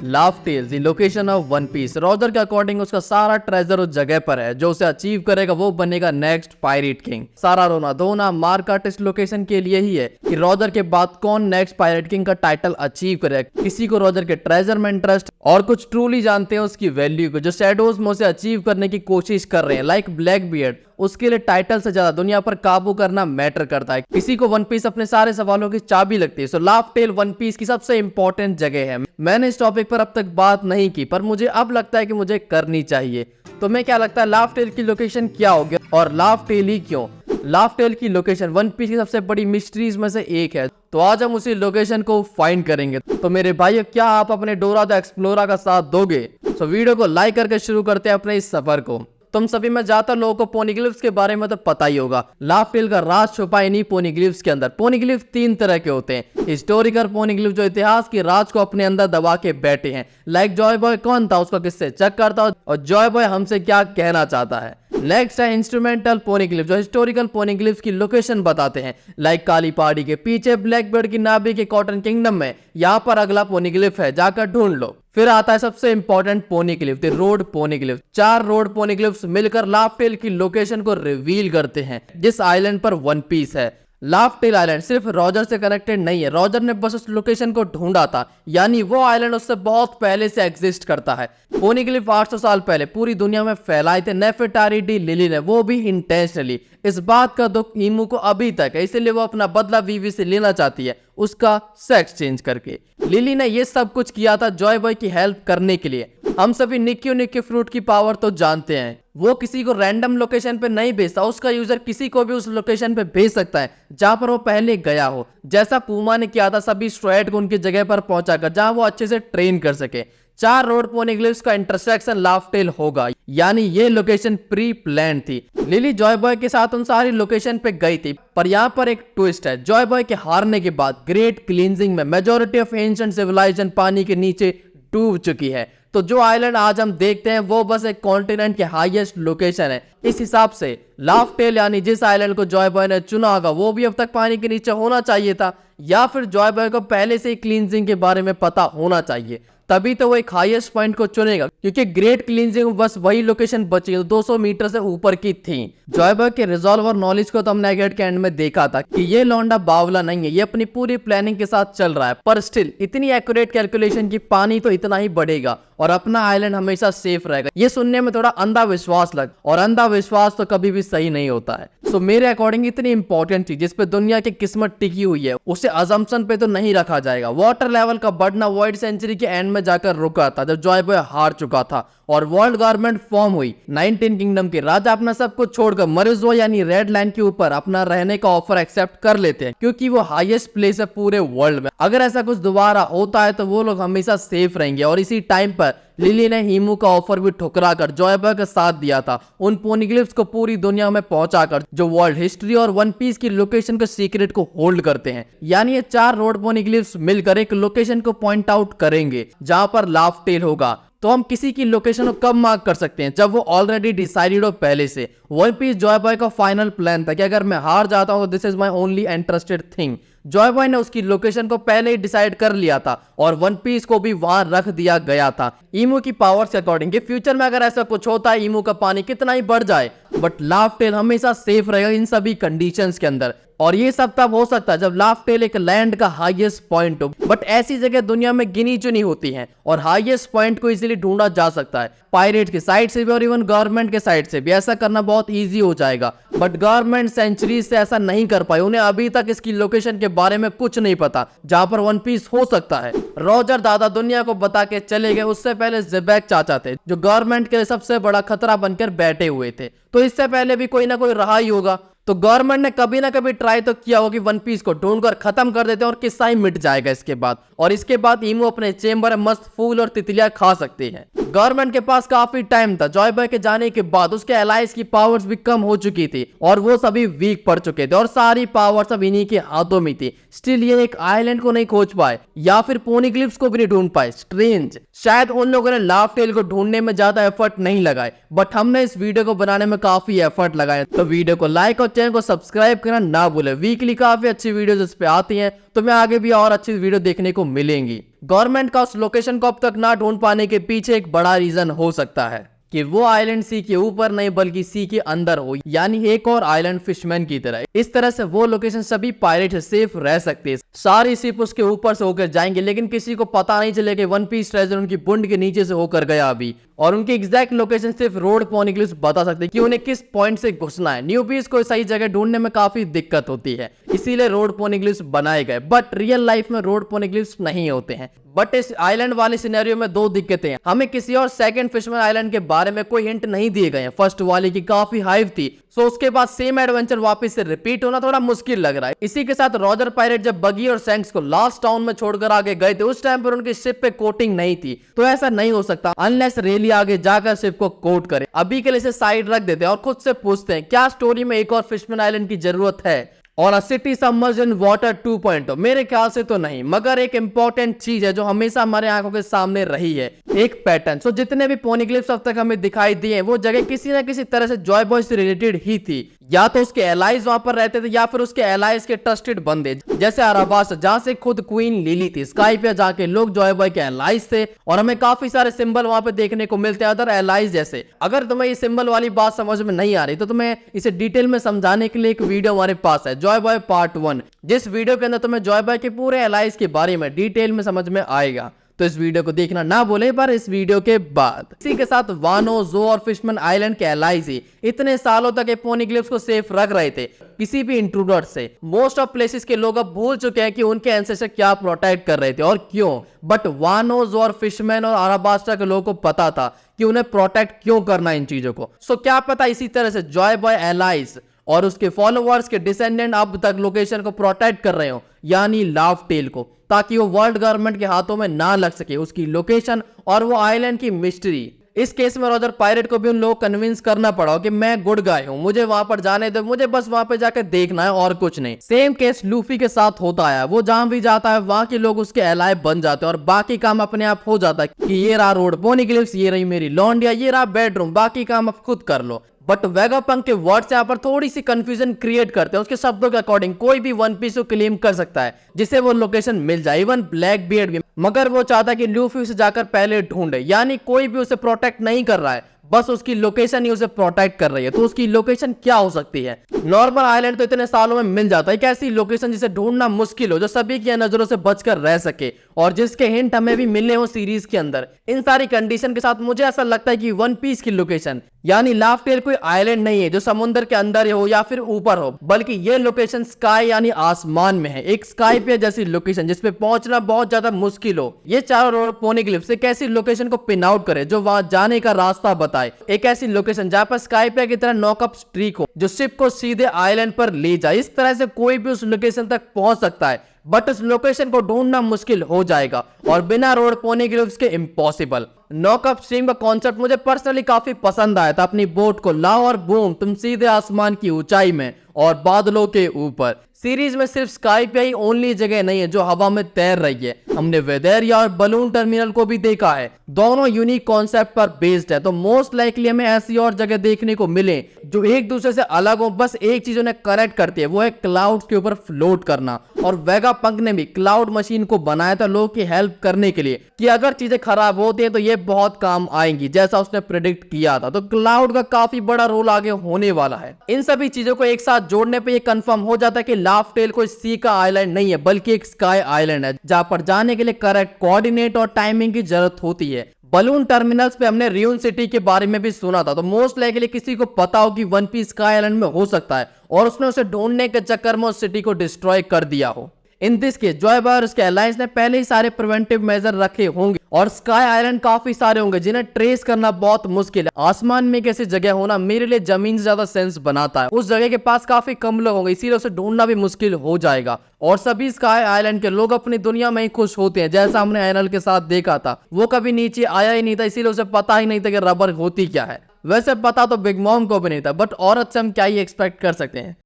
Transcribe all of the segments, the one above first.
Laughed tell the location of one piece. Roger के according उसका सारा ट्रेजर उस जगह पर है, जो उसे अचीव करेगा वो बनेगा नेक्स्ट पायरेट किंग। सारा रोना धोना मार्क आर्टिस्ट लोकेशन के लिए ही है कि रॉजर के बाद कौन नेक्स्ट पायरेट किंग का टाइटल अचीव करेगा। किसी को रॉजर के ट्रेजर में इंटरेस्ट और कुछ ट्रूली जानते हैं उसकी वैल्यू को, जो शैडोज में उसे अचीव करने की कोशिश कर रहे हैं लाइक ब्लैक बियर्ड। उसके लिए टाइटल से ज्यादा दुनिया पर काबू करना मैटर करता है। किसी को वन पीस अपने सारे सवालों की चाबी लगती है। सो लाफ्ट टेल वन पीस की सबसे इंपॉर्टेंट जगह है। मैंने इस टॉपिक पर अब तक बात नहीं की, पर मुझे अब लगता है कि मुझे करनी चाहिए। तो मैं क्या लगता है लाफ्ट टेल की लोकेशन क्या होगी और लाफ्ट टेल ही क्यों? लाफ्ट टेल की लोकेशन वन पीस की सबसे बड़ी मिस्ट्रीज में से एक है, तो आज हम उसी लोकेशन को फाइंड करेंगे। तो मेरे भाइयों, क्या आप अपने डोरा द एक्सप्लोरर का साथ दोगे? सो वीडियो को लाइक करके शुरू करते हैं अपने इस सफर को। तुम सभी में ज्यादातर लोगों को पोनिग्लिफ्स के बारे में तो पता ही होगा। लाफ्ट टेल का राज छुपा इन्हीं पोनिग्लिफ्स के अंदर। पोनिग्लिफ्स 3 तरह के होते हैं। हिस्टोरिकल पोनिग्लिफ जो इतिहास के राज को अपने अंदर दबा के बैठे हैं, लाइक जॉय बॉय कौन था, उसका किससे चेक करता और जॉय बॉय हमसे क्या कहना चाहता है। नेक्स्ट है इंस्ट्रूमेंटल पोनिग्लिफ, जो हिस्टोरिकल पोनिग्लिफ की लोकेशन बताते हैं, लाइक काली पहाड़ी के पीछे ब्लैकबर्ड की नाभि के कॉटन किंगडम में, यहाँ पर अगला पोनिग्लिफ है, जाकर ढूंढ लो। फिर आता है सबसे इंपॉर्टेंट पोनिग्लिफ, द रोड पोनिग्लिफ। 4 रोड पोनिग्लिफ्स मिलकर लाफ्ट टेल की लोकेशन को रिवील करते हैं, जिस आइलैंड पर वन पीस है। लाफ्ट टेल आइलैंड सिर्फ रॉजर से कनेक्टेड नहीं है, रॉजर ने बस उस लोकेशन को ढूंढा था, यानी वो आइलैंड उससे बहुत पहले से एग्जिस्ट करता है। पोनिग्लिफ 800 साल पहले पूरी दुनिया में फैलाए थे नेफेटारी लिली ने, वो भी इंटेंशनली। इस बात का दुख ईमू को अभी तक है, इसलिए वो अपना बदला वीवी से लेना चाहती है, उसका सेक्स चेंज करके। लिली ने ये सब कुछ किया था जॉय बॉय की हेल्प करने के लिए। हम सभी निक्की फ्रूट की पावर तो जानते हैं, वो किसी को रैंडम लोकेशन पे नहीं भेजता, उसका यूजर किसी को भी उस लोकेशन पे भेज सकता है जहां पर वो पहले गया हो, जैसा पूमा ने किया था सभी स्ट्रेट को उनकी जगह पर पहुंचाकर, जहां वो अच्छे से ट्रेन कर सके। 4 रोड पोनिग्लिफ्स का इंटरसेक्शन लाफ्ट टेल होगा, यानी ये लोकेशन प्री प्लान थी। लिली जॉय बॉय के साथ उन सारी लोकेशन पे गई थी, पर यहाँ पर एक ट्विस्ट है। जॉय बॉय के हारने के बाद ग्रेट क्लींजिंग में मेजॉरिटी ऑफ एंशिएंट सिविलाइजेशन पानी के नीचे डूब चुकी है। तो जो आइलैंड आज हम देखते हैं वो बस एक कॉन्टिनेंट के हाईएस्ट लोकेशन है। इस हिसाब से लाफ्ट टेल यानी जिस आइलैंड को जॉय बॉय ने चुना होगा वो भी अब तक पानी के नीचे होना चाहिए था, या फिर जॉय बॉय को पहले से ही क्लींजिंग के बारे में पता होना चाहिए, तभी तो वो एक हाईएस्ट पॉइंट को चुनेगा, क्योंकि ग्रेट क्लींजिंग बस वही लोकेशन बची 200 मीटर से ऊपर की थी। जॉय बॉय के रिजॉल्व और नॉलेज को तो हमने एगेट के एंड में देखा था कि ये लौंडा बावला नहीं है, ये अपनी पूरी प्लानिंग के साथ चल रहा है, पर स्टिल इतनी एक्यूरेट कैलकुलेशन की पानी तो इतना ही बढ़ेगा और अपना आइलैंड हमेशा सेफ रहेगा। ये सुनने में थोड़ा अंधा विश्वास लग, और अंधा विश्वास तो कभी भी सही नहीं होता है। सो मेरे अकॉर्डिंग इतनी इंपॉर्टेंट चीज जिसपे दुनिया की किस्मत टिकी हुई है, उसे अजम्पशन पे तो नहीं रखा जाएगा। वाटर लेवल का बढ़ना वॉइड सेंचुरी के एंड में जाकर रुका था, जब जॉय बॉय हार चुका था और वर्ल्ड गवर्नमेंट फॉर्म हुई। 19 किंगडम के राजा अपना सब कुछ छोड़कर मरिजो यानी रेड लाइन के ऊपर अपना रहने का ऑफर एक्सेप्ट कर लेते हैं, क्योंकि वो हाईएस्ट प्लेस है पूरे वर्ल्ड में। अगर ऐसा कुछ दोबारा होता है तो वो लोग हमेशा सेफ रहेंगे। और इसी टाइम पर लिली ने हीमू का ऑफर भी ठुकरा कर जॉय बॉय का साथ दिया था, उन पोनिग्लिफ्स को पूरी दुनिया में पहुंचाकर, जो वर्ल्ड हिस्ट्री और वन पीस की लोकेशन के सीक्रेट को होल्ड करते हैं। यानी ये 4 रोड पोनिग्लिफ्स मिलकर एक लोकेशन को पॉइंट आउट करेंगे जहां पर लाफ्ट टेल होगा। तो हम किसी की लोकेशन को कब मार्क कर सकते हैं? जब वो ऑलरेडी डिसाइडेड हो पहले से। वन पीस जॉय बॉय का फाइनल प्लान था कि अगर मैं हार जाता हूं तो this is my only interested thing. Joy boy ने उसकी लोकेशन को पहले ही डिसाइड कर लिया था और वन पीस को भी वहां रख दिया गया था। ईमू की पावर्स के अकॉर्डिंग फ्यूचर में अगर ऐसा कुछ होता है, ईमू का पानी कितना ही बढ़ जाए, बट लाफ्ट टेल हमेशा सेफ रहेगा इन सभी कंडीशंस के अंदर। और ये सब तब हो सकता है जब लाफ्ट टेल एक लैंड का हाईएस्ट पॉइंट हो, बट ऐसी जगह दुनिया में गिनी चुनी होती हैं और हाईएस्ट पॉइंट को इजीली ढूंढा जा सकता है। पायरेट की साइड से भी और इवन गवर्नमेंट के साइड से भी ऐसा करना बहुत इजी हो जाएगा, बट गवर्नमेंट सेंचुरीज से ऐसा नहीं कर पाई। उन्हें अभी तक इसकी लोकेशन के बारे में कुछ नहीं पता जहां पर वन पीस हो सकता है। रॉजर दादा दुनिया को बता के चले गए, उससे पहले ज़ेबैक चाचा थे जो गवर्नमेंट के लिए सबसे बड़ा खतरा बनकर बैठे हुए थे, तो इससे पहले भी कोई ना कोई रहा ही होगा। तो गवर्नमेंट ने कभी ना कभी ट्राई तो किया होगा कि वन पीस को ढूंढकर खत्म कर देते हैं और किस्सा ही मिट जाएगा इसके बाद। और इसके बाद ईमू अपने चेंबर में मस्त फूल और तितलियां खा सकती है। गवर्नमेंट के पास काफी टाइम था। जॉय बॉय के जाने के बाद उसके एलाइज की पावर्स भी कम हो चुकी थी और वो सभी वीक पड़ चुके थे और सारी पावर्स अब इन्हीं के हाथों में थी। स्टिल ये एक आइलैंड को नहीं खोज पाए या फिर पोनीग्लिफ्स को भी नहीं ढूंढ पाए। स्ट्रेंज, शायद उन लोगों ने लाफ्ट टेल को ढूंढने में ज्यादा एफर्ट नहीं लगाए, बट हमने इस वीडियो को बनाने में काफी एफर्ट लगाए। तो वीडियो को लाइक और चैनल को सब्सक्राइब करना ना भूले। वीकली काफी अच्छी वीडियोस इस पे आती हैं, तो मैं आगे भी और अच्छी वीडियो देखने को मिलेंगी। गवर्नमेंट का उस लोकेशन को अब तक ना ढूंढ पाने के पीछे एक बड़ा रीजन हो सकता है कि वो आइलैंड सी के ऊपर नहीं बल्कि सी के अंदर हो, यानी एक और आइलैंड फिशमैन की तरह। इस तरह से वो लोकेशन सभी पायरेट सेफ रह सकते हैं। सारी शिप उसके ऊपर से होकर जाएंगे, लेकिन किसी को पता नहीं चलेगा वन पीस ट्रेजर उनकी बुंड के नीचे से होकर गया अभी। और उनकी एग्जैक्ट लोकेशन सिर्फ रोड पोनिग्लिफ्स बता सकते हैं कि उन्हें किस पॉइंट से घुसना है। न्यूबीज को सही जगह ढूंढने में काफी दिक्कत होती है, इसीलिए रोड पोनिग्लिफ्स बनाए गए। बट रियल लाइफ में रोड पोनिग्लिफ्स नहीं होते हैं। बट इस आइलैंड वाले सिनेरियो में दो दिक्कतें हैं। हमें किसी और सेकंड फिशमैन आइलैंड के बारे में कोई हिंट नहीं दिए गए हैं। फर्स्ट वाले की काफी हाइप थी, सो उसके बाद सेम एडवेंचर वापस से रिपीट होना थोड़ा मुश्किल लग रहा है। इसी के साथ रॉजर पायरेट जब बगी और सैंक्स को लास्ट टाउन में छोड़कर आगे गए थे, उस टाइम पर उनकी शिप पे कोटिंग नहीं थी, तो ऐसा नहीं हो सकता अनलेस रेली आगे जाकर शिप को कोट करे। अभी के लिए इसे साइड रख देते हैं और खुद से पूछते हैं क्या स्टोरी में एक और फिशमैन आइलैंड की जरूरत है और सिटी सबमर्ज्ड इन वाटर 2.0? मेरे ख्याल से तो नहीं, मगर एक इंपॉर्टेंट चीज है जो हमेशा हमारे आंखों के सामने रही है, एक पैटर्न। सो जितने भी पोनिग्लिफ्स अब तक हमें दिखाई दिए वो जगह किसी न किसी तरह से जॉय बॉय से रिलेटेड ही थी। या तो उसके एलाइज वहां पर रहते थे या फिर उसके एलाइज के ट्रस्टेड बंदे, जैसे अराबास जहां से खुद क्वीन लिली थी। स्काई पे जाके लोग जॉय बॉय के एलाइज थे और हमें काफी सारे सिंबल वहां पे देखने को मिलते हैं अदर एलाइज जैसे। अगर तुम्हें ये सिंबल वाली बात समझ में नहीं आ रही तो तुम्हें इसे डिटेल में समझाने के लिए एक वीडियो हमारे पास है, जॉय बॉय पार्ट 1, जिस वीडियो के अंदर तुम्हें जॉय बॉय के पूरे एलाइज के बारे में डिटेल में समझ में आएगा। तो इस वीडियो को देखना ना भूले, पर इस वीडियो के बाद। इसी के साथ वानो, जो और फिशमैन आइलैंड के एलाइज ही इतने सालों तक पोनिग्लिफ्स को सेफ रख रहे थे किसी भी इंट्रूडर से। मोस्ट ऑफ प्लेसेस के लोग अब भूल चुके हैं कि उनके एंसेस्टर क्या प्रोटेक्ट कर रहे थे और क्यों। बट वानो, जो और फिशमैन और अराबास्टा के लोगों को पता था कि उन्हें प्रोटेक्ट क्यों करना इन चीजों को। सो क्या पता इसी तरह से जॉय बॉय एलाइज और उसके फॉलोअर्स के डिसेंडेंट अब तक लोकेशन को प्रोटेक्ट कर रहे हो, यानी लाव टेल को, ताकि वो वर्ल्ड गवर्नमेंट के हाथों में ना लग सके उसकी लोकेशन और वो आइलैंड की मिस्ट्री। इस केस में रॉजर पायरेट को भी उन लोगों को कन्विंस करना पड़ा कि मैं गुड गाय हूं, मुझे वहां पर जाने दो, मुझे बस वहां पे जाकर देखना है और कुछ नहीं। सेम केस लूफी के साथ होता है, वो जहां भी जाता है वहां के लोग उसके एलाय बन जाते हैं और बाकी काम अपने आप हो जाता है कि ये रहा रोड पोनिग्लिफ्स, ये रही मेरी लॉन्डिया, ये रहा बेडरूम, बाकी काम आप खुद कर लो। बट वेगापंक के वर्ड्स यहाँ पर थोड़ी सी कंफ्यूजन क्रिएट करते हैं। उसके शब्दों के अकॉर्डिंग कोई भी वन पीस को क्लेम कर सकता है जिसे वो लोकेशन मिल जाए, इवन ब्लैक बियर्ड भी, मगर वो चाहता है कि लूफी उसे जाकर पहले ढूंढे, यानी कोई भी उसे प्रोटेक्ट नहीं कर रहा है, बस उसकी लोकेशन ही उसे प्रोटेक्ट कर रही है। तो उसकी लोकेशन क्या हो सकती है? नॉर्मल आइलैंड तो इतने सालों में मिल जाता है, एक ऐसी लोकेशन जिसे ढूंढना मुश्किल हो, जो सभी की नजरों से बचकर रह सके और जिसके हिंट हमें भी मिलने हो सीरीज के अंदर। इन सारी कंडीशन के साथ मुझे ऐसा लगता है कि वन पीस की लोकेशन यानी लाव टेल कोई आइलैंड नहीं है जो समुद्र के अंदर हो या फिर ऊपर हो, बल्कि ये लोकेशन स्काई यानी आसमान में है। एक स्काई पे जैसी लोकेशन जिसपे पहुंचना बहुत ज्यादा मुश्किल हो। ये चारों रोड पोनिग्लिफ्स एक ऐसी लोकेशन को पिन आउट करे जो वहां जाने का रास्ता बताए। एक ऐसी लोकेशन जहां पर स्काई पे की तरह नॉकअप स्ट्रीक हो जो शिप को सीधे आइलैंड पर ले जाए। इस तरह से कोई भी उस लोकेशन तक पहुंच सकता है, बट उस लोकेशन को ढूंढना मुश्किल हो जाएगा और बिना रोड पोनिग्लिफ्स के इम्पॉसिबल। नॉकअप स्ट्रीम का कॉन्सेप्ट मुझे पर्सनली काफी पसंद आया था। अपनी बोट को लाओ और बूम, तुम सीधे आसमान की ऊंचाई में और बादलों के ऊपर। सीरीज में सिर्फ स्काई पे ही ओनली जगह नहीं है जो हवा में तैर रही है, हमने वेदेरिया और बलून टर्मिनल को भी देखा है। दोनों यूनिक कॉन्सेप्ट पर बेस्ड है, तो मोस्ट लाइकली हमें ऐसी और जगह देखने को मिले जो एक दूसरे से अलग हो। बस एक चीज उन्हें कनेक्ट करती है, वो है क्लाउड के ऊपर फ्लोट करना। और वेगापंक ने भी क्लाउड मशीन को बनाया था लोगों की हेल्प करने के लिए कि अगर चीजें खराब होती हैं तो ये बहुत काम आएंगी, जैसा उसने प्रेडिक्ट किया था। तो क्लाउड का काफी बड़ा रोल आगे होने वाला है। इन सभी चीजों को एक साथ जोड़ने पे ये कंफर्म हो जाता है कि लाव टेल कोई सी का आइलैंड नहीं है, बल्कि एक स्काई आइलैंड है जहां पर जाने के लिए करेक्ट कोऑर्डिनेट और टाइमिंग की जरूरत होती है। बलून टर्मिनल्स पे हमने रियून सिटी के बारे में भी सुना था, तो मोस्ट लाइकली किसी को पता हो कि वन पीस स्काई आइलैंड में हो सकता है और उसने उसे ढूंढने के चक्कर में उस सिटी को डिस्ट्रॉय कर दिया हो। In this case Joy boy और उसके अलायंस ने पहले ही सारे प्रिवेंटिव मेजर रखे होंगे और स्काई आइलैंड काफी सारे होंगे जिन्हें ट्रेस करना बहुत मुश्किल है। आसमान में कैसी जगह होना मेरे लिए जमीन से ज्यादा सेंस बनाता है। उस जगह के पास काफी कम लोग होंगे, इसीलिए उसे ढूंढना भी मुश्किल हो जाएगा। और सभी स्काई आइलैंड के लोग अपनी दुनिया में ही खुश होते हैं, जैसा हमने एनल के साथ देखा था। वो कभी नीचे आया ही नहीं था, इसीलिए उसे पता ही नहीं था कि रबर होती क्या है। वैसे पता तो बिग मॉम को भी नहीं था, बट औरत से हम क्या ही एक्सपेक्ट कर सकते हैं।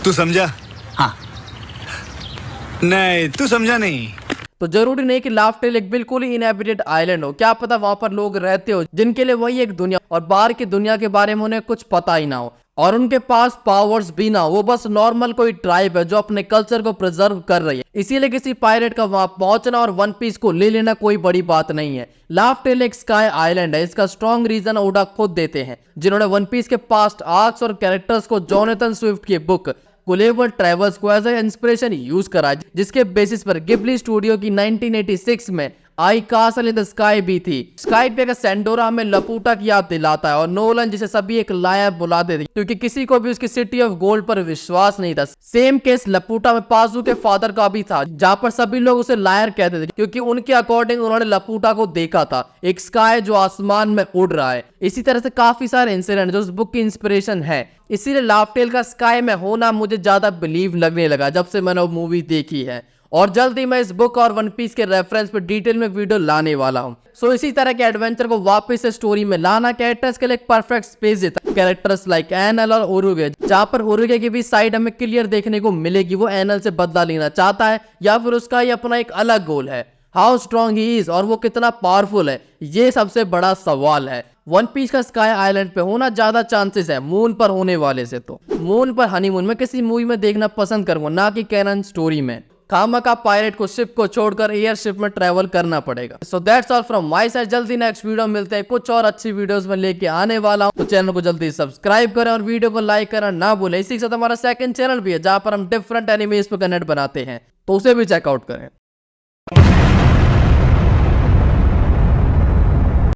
तू समझा? हाँ। नहीं, तू समझा नहीं। तो जरूरी नहीं कि लाव टेल एक बिल्कुल ही इनहैबिटेड आइलैंड हो, क्या पता वहां पर लोग रहते हो जिनके लिए वही एक दुनिया और बाहर की दुनिया के बारे में उन्हें कुछ पता ही ना हो। और उनके पास पावर्स भी ना, वो बस नॉर्मल कोई ट्राइब है जो अपने कल्चर को प्रिजर्व कर रही है। इसीलिए किसी पायरेट का वहां पहुंचना और वन पीस को ले लेना कोई बड़ी बात नहीं है। लाफ्ट टेल एक स्काई आइलैंड है, इसका स्ट्रॉन्ग रीजन ओडा खुद देते हैं, जिन्होंने वन पीस के पास्ट आर्क्स और कैरेक्टर्स को जोनाथन स्विफ्ट की बुक गुलिवर ट्रैवल्स को एज ए इंस्पिरेशन यूज करा, जिसके बेसिस पर गिबली स्टूडियो की 1986 में आई कासल इन द स्काई भी थी। स्काई पे का सेंडोरा हमें लपूटा की याद दिलाता है और नोलन जिसे सभी एक लायर बुलाते थे क्योंकि किसी को भी उसकी सिटी ऑफ गोल्ड पर विश्वास नहीं था। सेम केस लपूटा में पाजू के फादर का भी था, जहां पर सभी लोग उसे लायर कहते थे क्योंकि उनके अकॉर्डिंग उन्होंने लपूटा को देखा था, एक स्काई जो आसमान में उड़ रहा है। इसी तरह से काफी सारे इंसिडेंट जो उस बुक की इंस्पिरेशन है, इसीलिए लाफ्ट टेल का स्काई में होना मुझे ज्यादा बिलीव लगने लगा जब से मैंने वो मूवी देखी है। और जल्द ही मैं इस बुक और वन पीस के रेफरेंस पे डिटेल में वीडियो लाने वाला हूँ। सो इसी तरह के एडवेंचर को वापस से स्टोरी में लाना कैरेक्टर्स के लिए एक परफेक्ट स्पेस देता है। कैरेक्टर्स लाइक एनल और ओरुगे, जहाँ पर ओरुगे की भी साइड हमें क्लियर देखने को मिलेगी, वो एनल से बदला लेना चाहता है या फिर उसका ही अपना एक अलग गोल है। हाउ स्ट्रॉन्ग ही इज और वो कितना पावरफुल है, ये सबसे बड़ा सवाल है। वन पीस का स्काई आइलैंड पे होना ज्यादा चांसेस है मून पर होने वाले से। तो मून पर हनीमून में किसी मूवी में देखना पसंद करूंगा, ना कि कैनन स्टोरी में। खामखा पायरेट को शिप को छोड़कर एयरशिप में ट्रैवल करना पड़ेगा। So that's all from my side. जल्दी नेक्स्ट वीडियो मिलते हैं, कुछ और अच्छी वीडियोस में लेके आने वाला हूं, तो चैनल को जल्दी सब्सक्राइब करें और वीडियो को लाइक करना ना भूलें। इसी के साथ हमारा सेकंड चैनल भी है जहां पर हम डिफरेंट एनिमेज पर कंटेंट बनाते हैं, तो उसे भी चेकआउट करें।